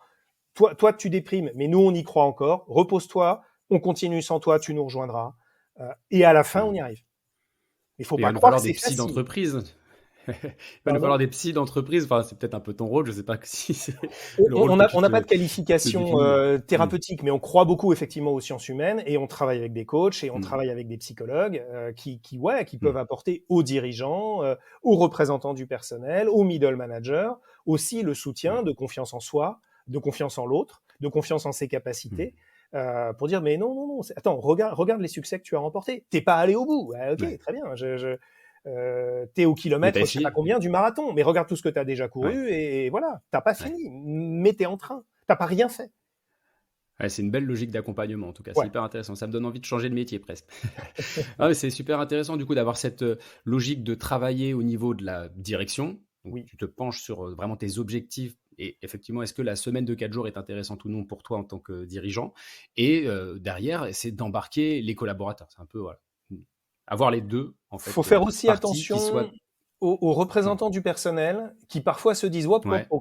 toi, tu déprimes, mais nous, on y croit encore. Repose-toi, on continue sans toi, tu nous rejoindras. Et à la fin, on y arrive. Il ne faut pas croire que c'est facile. D'entreprise. Il va nous falloir des psys d'entreprise. Enfin, c'est peut-être un peu ton rôle. Je ne sais pas si c'est le rôle. On n'a pas de qualification thérapeutique, mais on croit beaucoup effectivement aux sciences humaines et on travaille avec des coachs et on travaille avec des psychologues qui peuvent apporter aux dirigeants, aux représentants du personnel, aux middle managers, aussi le soutien de confiance en soi, de confiance en l'autre, de confiance en ses capacités. Pour dire mais non, attends, regarde les succès que tu as remportés. T'es pas allé au bout. Très bien. T'es au kilomètre, je sais pas combien, du marathon, mais regarde tout ce que tu as déjà couru et voilà, t'as pas fini, mais t'es en train, t'as pas rien fait. C'est une belle logique d'accompagnement, en tout cas, c'est hyper intéressant, ça me donne envie de changer de métier presque. C'est super intéressant du coup d'avoir cette logique de travailler au niveau de la direction, donc tu te penches sur vraiment tes objectifs et effectivement, est-ce que la semaine de 4 jours est intéressante ou non pour toi en tant que dirigeant, et derrière, c'est d'embarquer les collaborateurs, c'est un peu, voilà. Avoir les deux, en fait. Il faut faire aussi attention aux représentants du personnel qui parfois se disent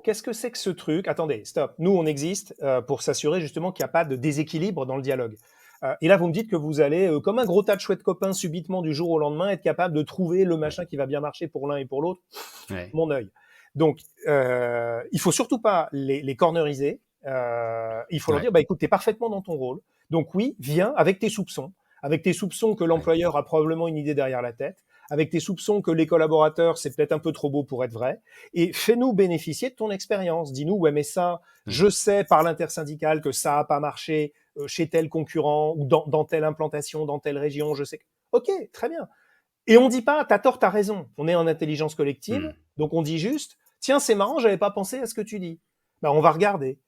qu'est-ce que c'est que ce truc? Attendez, stop. Nous, on existe pour s'assurer justement qu'il n'y a pas de déséquilibre dans le dialogue. Et là, vous me dites que vous allez, comme un gros tas de chouettes copains, subitement du jour au lendemain, être capable de trouver le machin qui va bien marcher pour l'un et pour l'autre. Mon œil. Donc, il faut surtout pas les corneriser. Il faut leur dire, écoute, t'es parfaitement dans ton rôle. Donc oui, viens avec tes soupçons. Avec tes soupçons que l'employeur a probablement une idée derrière la tête, avec tes soupçons que les collaborateurs, c'est peut-être un peu trop beau pour être vrai, et fais-nous bénéficier de ton expérience. Dis-nous, mais ça, je sais par l'intersyndicale que ça a pas marché chez tel concurrent, ou dans telle implantation, dans telle région, je sais. Ok, très bien. Et on dit pas, t'as tort, t'as raison. On est en intelligence collective, donc on dit juste, tiens, c'est marrant, j'avais pas pensé à ce que tu dis. On va regarder.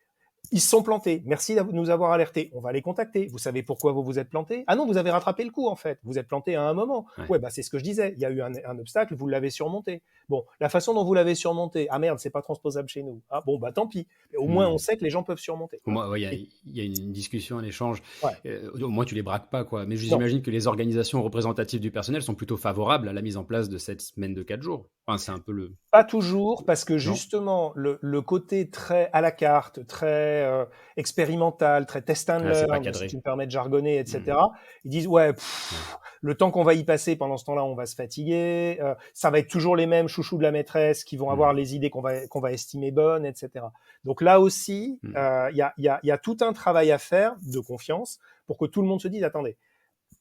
Ils se sont plantés. Merci de nous avoir alertés. On va les contacter. Vous savez pourquoi vous vous êtes plantés? Ah non, vous avez rattrapé le coup, en fait. Vous êtes plantés à un moment. C'est ce que je disais. Il y a eu un obstacle, vous l'avez surmonté. Bon, la façon dont vous l'avez surmonté, ah merde, c'est pas transposable chez nous. Ah bon, tant pis. Au moins, on sait que les gens peuvent surmonter. Au moins, il y a une discussion, un échange. Au moins, tu les braques pas, quoi. Mais j'imagine que les organisations représentatives du personnel sont plutôt favorables à la mise en place de cette semaine de 4 jours. Enfin, c'est un peu le... Pas toujours, parce que justement, le côté très à la carte, très expérimental, très test and learn, si tu me permets de jargonner, etc. Ils disent, le temps qu'on va y passer pendant ce temps-là, on va se fatiguer, ça va être toujours les mêmes chouchous de la maîtresse qui vont avoir les idées qu'on va estimer bonnes, etc. Donc là aussi, il y a tout un travail à faire de confiance pour que tout le monde se dise, attendez,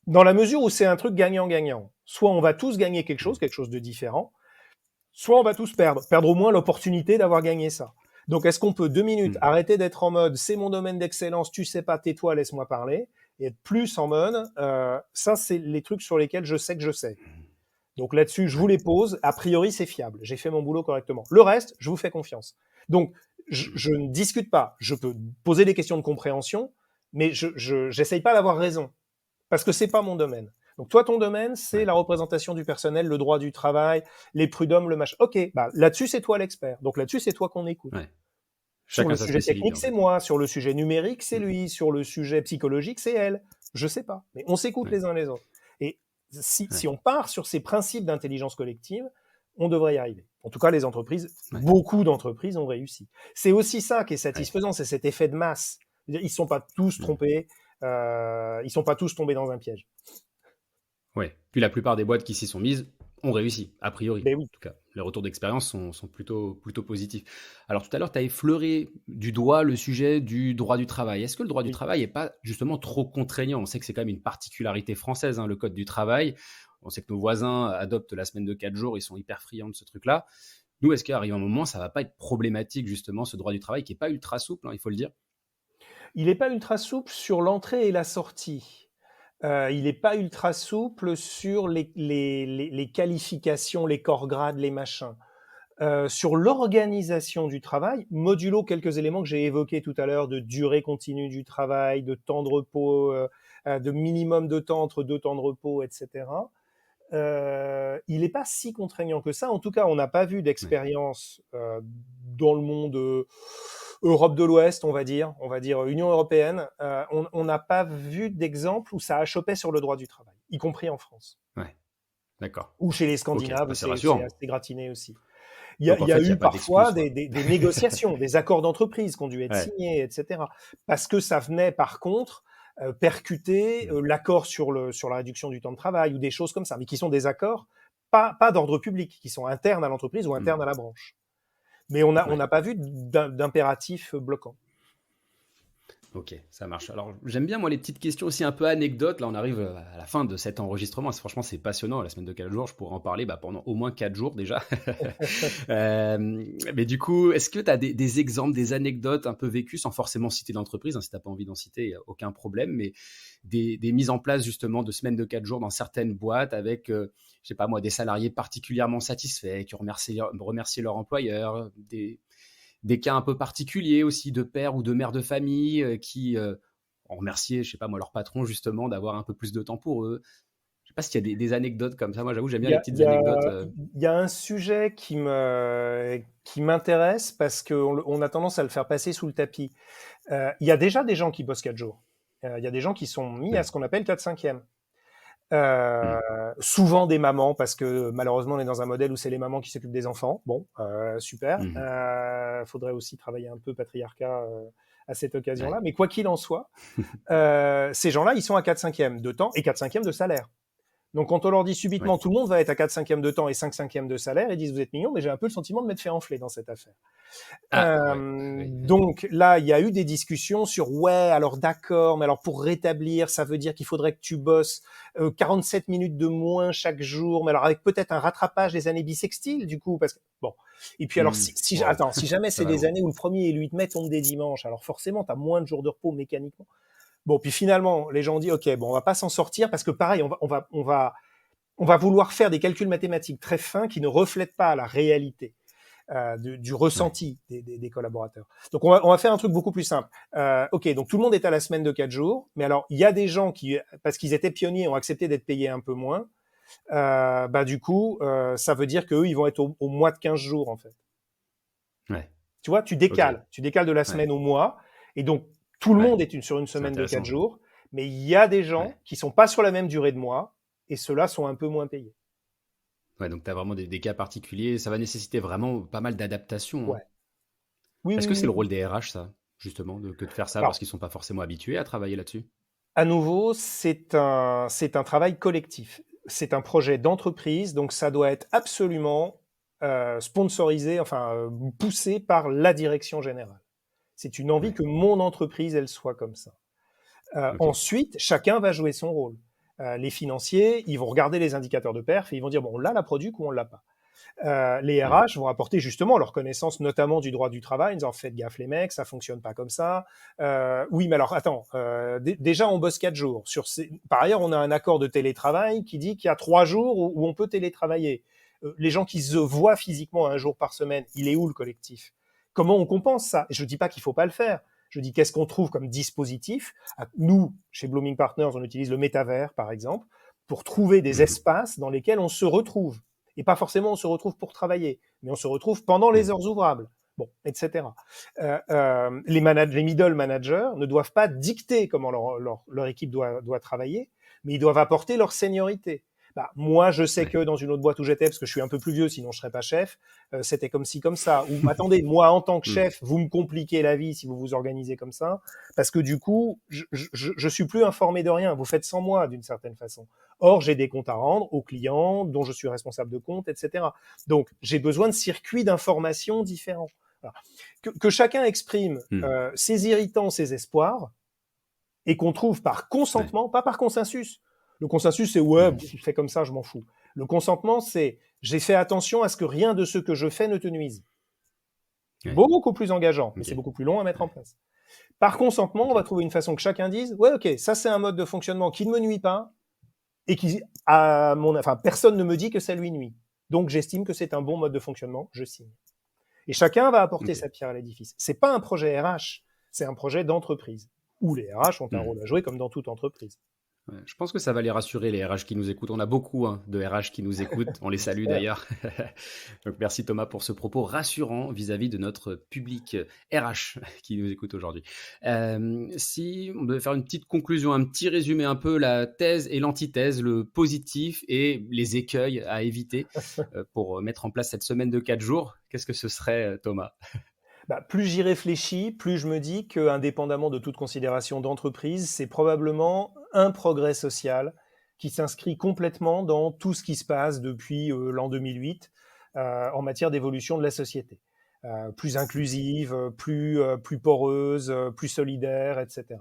dans la mesure où c'est un truc gagnant-gagnant, soit on va tous gagner quelque chose de différent, soit on va tous perdre au moins l'opportunité d'avoir gagné ça. Donc, est-ce qu'on peut 2 minutes arrêter d'être en mode c'est mon domaine d'excellence, tu sais pas, tais-toi, laisse-moi parler, et être plus en mode ça, c'est les trucs sur lesquels je sais que je sais. Donc là-dessus, je vous les pose. A priori, c'est fiable. J'ai fait mon boulot correctement. Le reste, je vous fais confiance. Donc, je ne discute pas. Je peux poser des questions de compréhension, mais je n'essaye pas d'avoir raison parce que c'est pas mon domaine. Donc toi, ton domaine, c'est la représentation du personnel, le droit du travail, les prud'hommes, le machin. Ok, là-dessus, c'est toi l'expert. Donc là-dessus, c'est toi qu'on écoute. Sur le sujet technique, c'est moi. Sur le sujet numérique, c'est lui. Sur le sujet psychologique, c'est elle. Je sais pas. Mais on s'écoute les uns les autres. Et si on part sur ces principes d'intelligence collective, on devrait y arriver. En tout cas, les entreprises, beaucoup d'entreprises ont réussi. C'est aussi ça qui est satisfaisant, c'est cet effet de masse. Ils ne sont pas tous trompés, ils ne sont pas tous tombés dans un piège. Ouais. Puis la plupart des boîtes qui s'y sont mises ont réussi, a priori. Oui. En tout cas, les retours d'expérience sont plutôt positifs. Alors tout à l'heure, tu as effleuré du doigt le sujet du droit du travail. Est-ce que le droit du travail n'est pas justement trop contraignant? On sait que c'est quand même une particularité française, le code du travail. On sait que nos voisins adoptent la semaine de 4 jours, ils sont hyper friands de ce truc-là. Nous, est-ce qu'arrive un moment, ça ne va pas être problématique, justement, ce droit du travail qui n'est pas ultra souple, il faut le dire? Il n'est pas ultra souple sur l'entrée et la sortie. Il n'est pas ultra souple sur les qualifications, les corps grades, les machins. Sur l'organisation du travail, modulo quelques éléments que j'ai évoqués tout à l'heure de durée continue du travail, de temps de repos, de minimum de temps entre 2 temps de repos, etc. Il n'est pas si contraignant que ça. En tout cas, on n'a pas vu d'expérience dans le monde Europe de l'Ouest, on va dire Union européenne. On n'a pas vu d'exemple où ça a chopé sur le droit du travail. y compris en France. Ouais, d'accord. Ou chez les Ok, Scandinaves, bah, où c'est c'est rassurant. assez gratiné aussi. Donc Il en y a fait, il n'y a eu pas parfois d'excuse, quoi. des négociations, des accords d'entreprise qui ont dû être Ouais. signés, etc. Parce que ça venait, par contre, percuter Mm. l'accord sur la réduction du temps de travail ou des choses comme ça, mais qui sont des accords pas d'ordre public, qui sont internes à l'entreprise ou Mm. internes à la branche. Mais on Ouais. n'a pas vu d'impératif bloquant. Ok, ça marche. Alors, j'aime bien, moi, les petites questions aussi un peu anecdotes. Là, on arrive à la fin de cet enregistrement. Franchement, c'est passionnant. La semaine de 4 jours, je pourrais en parler pendant au moins 4 jours déjà. Mais du coup, est-ce que tu as des exemples, des anecdotes un peu vécues, sans forcément citer l'entreprise, hein, si tu n'as pas envie d'en citer, il n'y a aucun problème, mais des mises en place justement de semaines de 4 jours dans certaines boîtes avec, je sais pas moi, des salariés particulièrement satisfaits, qui remercient leur employeur, des cas un peu particuliers aussi de pères ou de mères de famille qui ont remercié, je sais pas moi, leur patron justement d'avoir un peu plus de temps pour eux. Je sais pas s'il y a des anecdotes comme ça. Moi, j'avoue, j'aime bien les petites anecdotes. Il y a un sujet qui m'intéresse parce qu'on a tendance à le faire passer sous le tapis. Il y a déjà des gens qui bossent 4 jours. Il y a des gens qui sont mis à Ouais. ce qu'on appelle 4/5e. Mm. Souvent des mamans, parce que malheureusement on est dans un modèle où c'est les mamans qui s'occupent des enfants. Bon, super. Mhm. Faudrait aussi travailler un peu patriarcat à cette occasion-là. Ouais. Mais quoi qu'il en soit, ces gens-là, ils sont à 4/5e de temps et 4/5e de salaire. Donc, quand on leur dit Ouais. subitement tout le monde va être à 4/5e de temps et 5/5e de salaire, ils disent vous êtes mignons, mais j'ai un peu le sentiment de m'être fait enfler dans cette affaire. Ah, ouais. Oui. Donc là, il y a eu des discussions sur ouais, alors d'accord, mais alors pour rétablir, ça veut dire qu'il faudrait que tu bosses 47 minutes de moins chaque jour, mais alors avec peut-être un rattrapage des années bissextiles du coup, parce que bon. Et puis alors Waouh. attends, si jamais Ça c'est va des loin. années où le 1er et le 8 mai tombent des dimanches, alors forcément, tu as moins de jours de repos mécaniquement. Bon, puis finalement, les gens ont dit ok, bon, on va pas s'en sortir parce que pareil, on va vouloir faire des calculs mathématiques très fins qui ne reflètent pas la réalité du Ouais. ressenti des collaborateurs. Donc on va faire un truc beaucoup plus simple. Ok, donc tout le monde est à la semaine de 4 jours, mais alors il y a des gens qui, parce qu'ils étaient pionniers, ont accepté d'être payés un peu moins. Du coup, ça veut dire qu'eux, ils vont être au mois de 15 jours en fait. Ouais. Tu vois, tu Ok. décales de la Ouais. semaine au mois, et donc tout le Ouais. monde est sur une C'est semaine de 4 intéressant, ça. jours, mais il y a des Ouais. gens qui sont pas sur la même durée de mois, et ceux-là sont un peu moins payés. Ouais, donc tu as vraiment des cas particuliers. Ça va nécessiter vraiment pas mal d'adaptation, hein. Ouais. Oui, Est-ce oui, que c'est le oui. rôle des RH, ça, justement, que de faire ça parce Alors, qu'ils sont pas forcément habitués à travailler là-dessus? à nouveau, c'est un travail collectif. C'est un projet d'entreprise, donc ça doit être absolument sponsorisé, enfin poussé par la direction générale. C'est une envie Ouais. que mon entreprise, elle soit comme ça. Ok. Ensuite, chacun va jouer son rôle. Les financiers, ils vont regarder les indicateurs de perf et ils vont dire, bon, on l'a la product ou on l'a pas. Les Ouais. RH vont apporter justement leur connaissance, notamment du droit du travail, en disant faites gaffe les mecs, ça fonctionne pas comme ça. Oui, mais alors attends, déjà on bosse 4 jours. Par ailleurs, on a un accord de télétravail qui dit qu'il y a 3 jours où on peut télétravailler. Les gens qui se voient physiquement un jour par semaine, il est où le collectif? Comment on compense ça? Je dis pas qu'il faut pas le faire. Je dis qu'est-ce qu'on trouve comme dispositif? Nous, chez Blooming Partners, on utilise le métavers, par exemple, pour trouver des Mhm. espaces dans lesquels on se retrouve. Et pas forcément on se retrouve pour travailler, mais on se retrouve pendant les Mhm. heures ouvrables, bon, etc. Les middle managers ne doivent pas dicter comment leur équipe doit travailler, mais ils doivent apporter leur seniorité. Moi, je sais Ouais. que dans une autre boîte où j'étais, parce que je suis un peu plus vieux, sinon je serais pas chef, c'était comme ci, comme ça. Ou attendez, moi, en tant que Mhm. chef, vous me compliquez la vie si vous vous organisez comme ça, parce que du coup, je suis plus informé de rien. Vous faites sans moi, d'une certaine façon. Or, j'ai des comptes à rendre aux clients dont je suis responsable de compte, etc. Donc, j'ai besoin de circuits d'information différents. Voilà. Que chacun exprime Mhm. ses irritants, ses espoirs, et qu'on trouve par Ouais. consentement, pas par consensus. Le consensus, c'est ouais, Mhm. fais comme ça, je m'en fous. Le consentement, c'est j'ai fait attention à ce que rien de ce que je fais ne te nuise. C'est Ouais. beaucoup plus engageant, mais Ok. c'est beaucoup plus long à mettre en Ouais. place. Par consentement, on Ok. va trouver une façon que chacun dise ouais, ok, ça c'est un mode de fonctionnement qui ne me nuit pas, et qui, enfin, personne ne me dit que ça lui nuit. Donc, j'estime que c'est un bon mode de fonctionnement, je signe. Et chacun va apporter Ok. sa pierre à l'édifice. C'est pas un projet RH, c'est un projet d'entreprise, où les RH ont un Mhm. rôle à jouer comme dans toute entreprise. Ouais, je pense que ça va les rassurer, les RH qui nous écoutent. On a beaucoup de RH qui nous écoutent. On les salue J'espère. d'ailleurs. Donc merci Thomas pour ce propos rassurant vis-à-vis de notre public RH qui nous écoute aujourd'hui. Si on devait faire une petite conclusion, un petit résumé un peu, la thèse et l'antithèse, le positif et les écueils à éviter pour mettre en place cette semaine de 4 jours, qu'est-ce que ce serait Thomas? Bah, plus j'y réfléchis, plus je me dis qu'indépendamment de toute considération d'entreprise, c'est probablement un progrès social qui s'inscrit complètement dans tout ce qui se passe depuis l'an 2008 en matière d'évolution de la société. Plus inclusive, plus poreuse, plus solidaire, etc.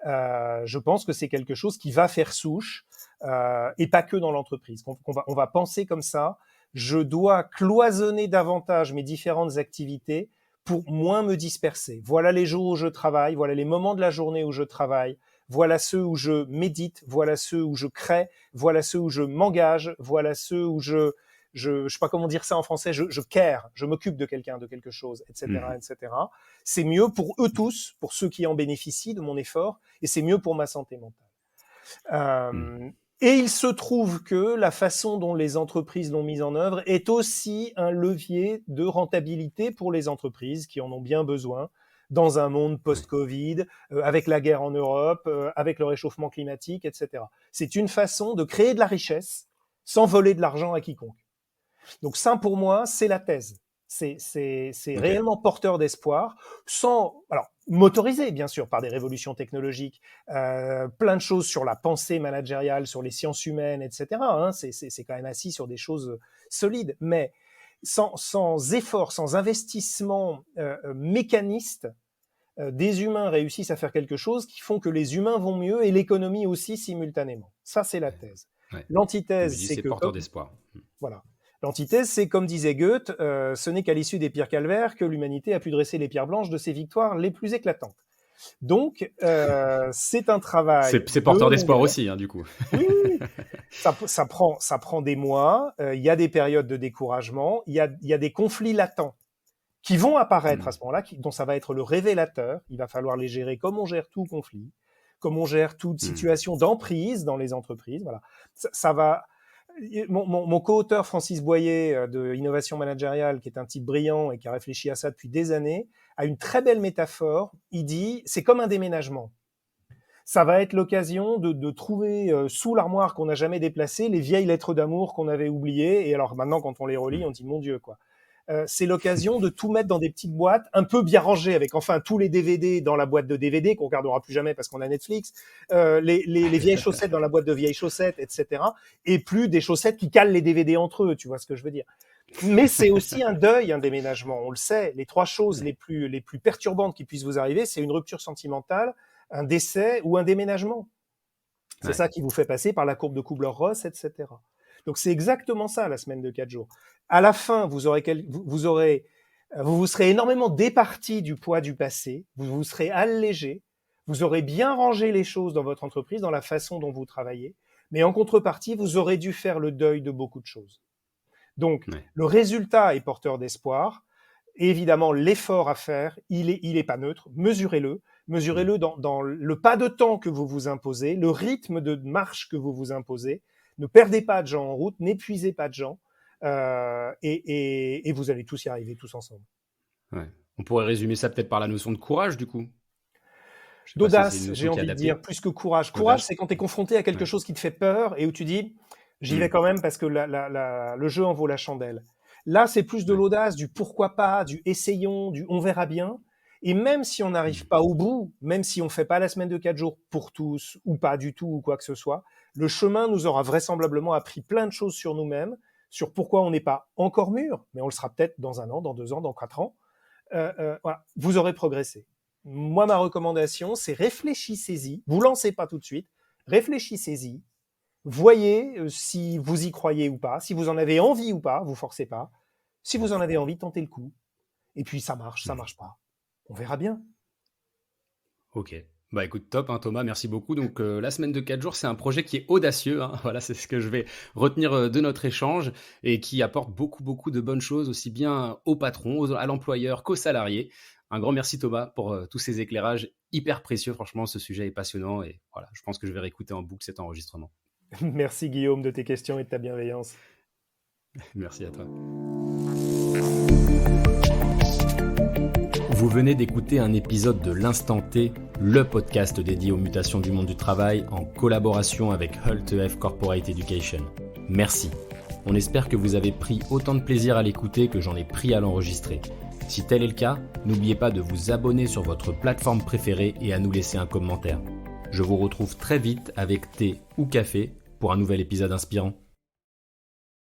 Je pense que c'est quelque chose qui va faire souche, et pas que dans l'entreprise. On va penser comme ça. Je dois cloisonner davantage mes différentes activités pour moins me disperser. Voilà les jours où je travaille, voilà les moments de la journée où je travaille, voilà ceux où je médite, voilà ceux où je crée, voilà ceux où je m'engage, voilà ceux où je sais pas comment dire ça en français, je care, je m'occupe de quelqu'un, de quelque chose, etc., etc. C'est mieux pour eux tous, pour ceux qui en bénéficient de mon effort, et c'est mieux pour ma santé mentale. Mmh. Et il se trouve que la façon dont les entreprises l'ont mise en œuvre est aussi un levier de rentabilité pour les entreprises qui en ont bien besoin dans un monde Ouais. post-Covid, avec la guerre en Europe, avec le réchauffement climatique, etc. C'est une façon de créer de la richesse sans voler de l'argent à quiconque. Donc ça, pour moi, c'est la thèse. C'est Ok. réellement porteur d'espoir, sans, alors, motorisé, bien sûr, par des révolutions technologiques, plein de choses sur la pensée managériale, sur les sciences humaines, etc. Hein, c'est quand même assis sur des choses solides, mais sans effort, sans investissement mécaniste, des humains réussissent à faire quelque chose qui font que les humains vont mieux et l'économie aussi simultanément. Ça, c'est la thèse. Ouais. Tu me L'antithèse, dis c'est c'est que, porteur d'espoir. voilà. L'antithèse, c'est comme disait Goethe, ce n'est qu'à l'issue des pires calvaires que l'humanité a pu dresser les pierres blanches de ses victoires les plus éclatantes. Donc, c'est un travail C'est de porteur d'espoir longueur. aussi, du coup. Oui, oui, oui. Ça prend des mois. Il y a des périodes de découragement. Il y a des conflits latents qui vont apparaître à ce moment-là, dont ça va être le révélateur. Il va falloir les gérer comme on gère tout conflit, comme on gère toute situation d'emprise dans les entreprises. Voilà. Ça va. Mon co-auteur Francis Boyer de Innovation Managériale, qui est un type brillant et qui a réfléchi à ça depuis des années, a une très belle métaphore. Il dit, c'est comme un déménagement. Ça va être l'occasion de trouver sous l'armoire qu'on n'a jamais déplacée les vieilles lettres d'amour qu'on avait oubliées. Et alors maintenant, quand on les relit, on dit mon Dieu, quoi. C'est l'occasion de tout mettre dans des petites boîtes un peu bien rangées, avec enfin tous les DVD dans la boîte de DVD qu'on regardera plus jamais parce qu'on a Netflix, les vieilles chaussettes dans la boîte de vieilles chaussettes, etc. Et plus des chaussettes qui calent les DVD entre eux, tu vois ce que je veux dire. Mais c'est aussi un deuil, un déménagement. On le sait, les trois choses Ouais. les plus perturbantes qui puissent vous arriver, c'est une rupture sentimentale, un décès ou un déménagement. C'est Ouais. ça qui vous fait passer par la courbe de Kubler-Ross, etc. Donc c'est exactement ça la semaine de 4 jours. À la fin, vous serez énormément départi du poids du passé, vous vous serez allégé, vous aurez bien rangé les choses dans votre entreprise, dans la façon dont vous travaillez, mais en contrepartie, vous aurez dû faire le deuil de beaucoup de choses. Donc Ouais. le résultat est porteur d'espoir. Et évidemment, l'effort à faire, il est pas neutre. Mesurez-le. Mesurez-le dans le pas de temps que vous vous imposez, le rythme de marche que vous vous imposez. Ne perdez pas de gens en route, n'épuisez pas de gens, et vous allez tous y arriver, tous ensemble. Ouais. On pourrait résumer ça peut-être par la notion de courage, du coup. Je sais pas si c'est une D'audace, j'ai notion qui est envie de dire, adaptée. plus que courage. Courage, Audace. c'est quand tu es confronté à quelque Ouais. chose qui te fait peur et où tu dis, j'y vais Mm. quand même parce que le jeu en vaut la chandelle. Là, c'est plus de Ouais. l'audace, du pourquoi pas, du essayons, du on verra bien. Et même si on n'arrive Mm. pas au bout, même si on fait pas la semaine de 4 jours pour tous, ou pas du tout, ou quoi que ce soit, le chemin nous aura vraisemblablement appris plein de choses sur nous-mêmes, sur pourquoi on n'est pas encore mûr, mais on le sera peut-être dans 1 an, dans 2 ans, dans 4 ans. Voilà, vous aurez progressé. Moi, ma recommandation, c'est réfléchissez-y. Vous lancez pas tout de suite. Réfléchissez-y. Voyez si vous y croyez ou pas. Si vous en avez envie ou pas, vous forcez pas. Si vous en avez envie, tentez le coup. Et puis ça Mm. marche pas. On verra bien. Ok. Bah écoute, top, hein, Thomas, merci beaucoup. Donc la semaine de 4 jours, c'est un projet qui est audacieux, hein. Voilà, c'est ce que je vais retenir de notre échange et qui apporte beaucoup, beaucoup de bonnes choses, aussi bien au patron, à l'employeur qu'aux salariés. Un grand merci Thomas pour tous ces éclairages hyper précieux. Franchement, ce sujet est passionnant et voilà, je pense que je vais réécouter en boucle cet enregistrement. Merci Guillaume de tes questions et de ta bienveillance. Merci à toi. Vous venez d'écouter un épisode de l'Instant T, le podcast dédié aux mutations du monde du travail en collaboration avec Hult-EF Corporate Education. Merci. On espère que vous avez pris autant de plaisir à l'écouter que j'en ai pris à l'enregistrer. Si tel est le cas, n'oubliez pas de vous abonner sur votre plateforme préférée et à nous laisser un commentaire. Je vous retrouve très vite avec thé ou café pour un nouvel épisode inspirant.